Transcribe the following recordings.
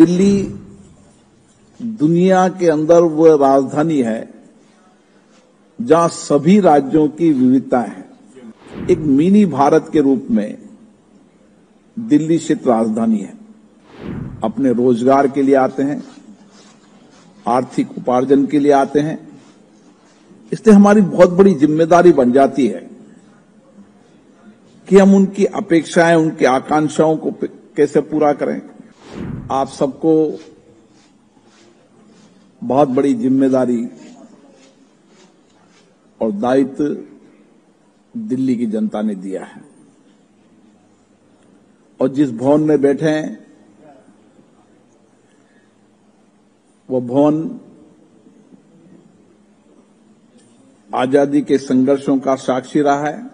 दिल्ली दुनिया के अंदर वह राजधानी है जहां सभी राज्यों की विविधता है। एक मिनी भारत के रूप में दिल्ली स्थित राजधानी है। अपने रोजगार के लिए आते हैं, आर्थिक उपार्जन के लिए आते हैं। इसलिए हमारी बहुत बड़ी जिम्मेदारी बन जाती है कि हम उनकी अपेक्षाएं, उनकी आकांक्षाओं को कैसे पूरा करें। आप सबको बहुत बड़ी जिम्मेदारी और दायित्व दिल्ली की जनता ने दिया है और जिस भवन में बैठे हैं वो भवन आजादी के संघर्षों का साक्षी रहा है।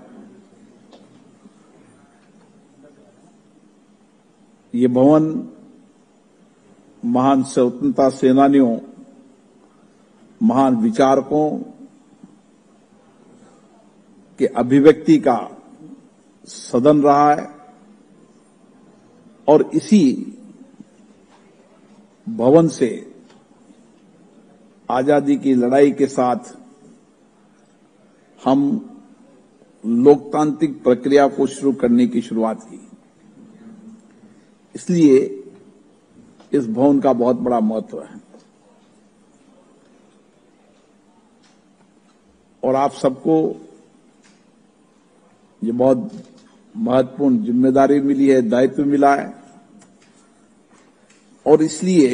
ये भवन महान स्वतंत्रता सेनानियों, महान विचारकों के अभिव्यक्ति का सदन रहा है और इसी भवन से आजादी की लड़ाई के साथ हम लोकतांत्रिक प्रक्रिया को शुरू करने की शुरुआत की। इसलिए इस भवन का बहुत बड़ा महत्व है और आप सबको ये बहुत महत्वपूर्ण जिम्मेदारी मिली है, दायित्व मिला है और इसलिए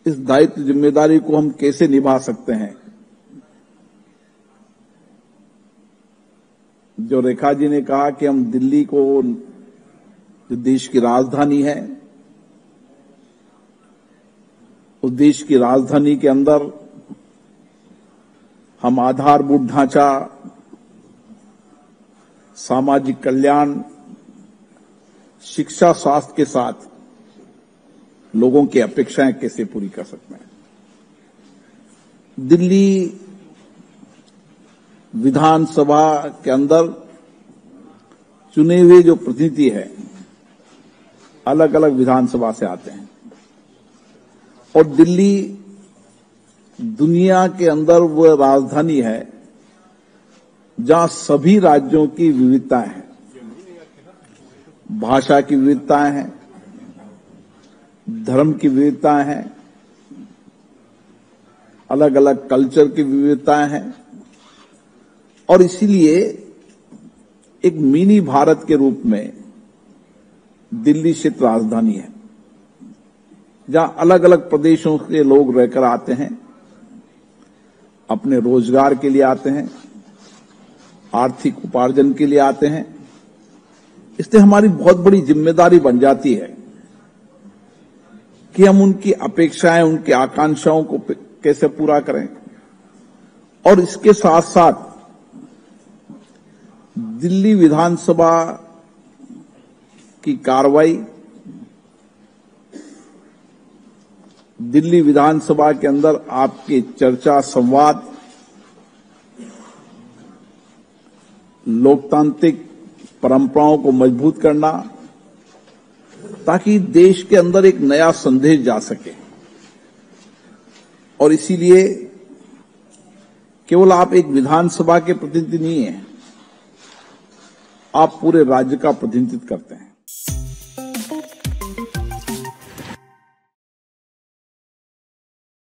इस दायित्व जिम्मेदारी को हम कैसे निभा सकते हैं। जो रेखा जी ने कहा कि हम दिल्ली को, जो देश की राजधानी है, उस देश की राजधानी के अंदर हम आधारभूत ढांचा, सामाजिक कल्याण, शिक्षा, स्वास्थ्य के साथ लोगों की अपेक्षाएं कैसे पूरी कर सकते हैं। दिल्ली विधानसभा के अंदर चुने हुए जो प्रतिनिधि है अलग अलग विधानसभा से आते हैं और दिल्ली दुनिया के अंदर वह राजधानी है जहां सभी राज्यों की विविधताएं हैं। भाषा की विविधताएं हैं, धर्म की विविधताएं हैं, अलग अलग कल्चर की विविधताएं हैं और इसीलिए एक मिनी भारत के रूप में दिल्ली स्थित राजधानी है जहां अलग अलग प्रदेशों के लोग रहकर आते हैं, अपने रोजगार के लिए आते हैं, आर्थिक उपार्जन के लिए आते हैं। इसलिए हमारी बहुत बड़ी जिम्मेदारी बन जाती है कि हम उनकी अपेक्षाएं, उनकी आकांक्षाओं को कैसे पूरा करें और इसके साथ साथ दिल्ली विधानसभा की कार्रवाई, दिल्ली विधानसभा के अंदर आपकी चर्चा, संवाद, लोकतांत्रिक परंपराओं को मजबूत करना ताकि देश के अंदर एक नया संदेश जा सके और इसीलिए केवल आप एक विधानसभा के प्रतिनिधि नहीं हैं, आप पूरे राज्य का प्रतिनिधित्व करते हैं।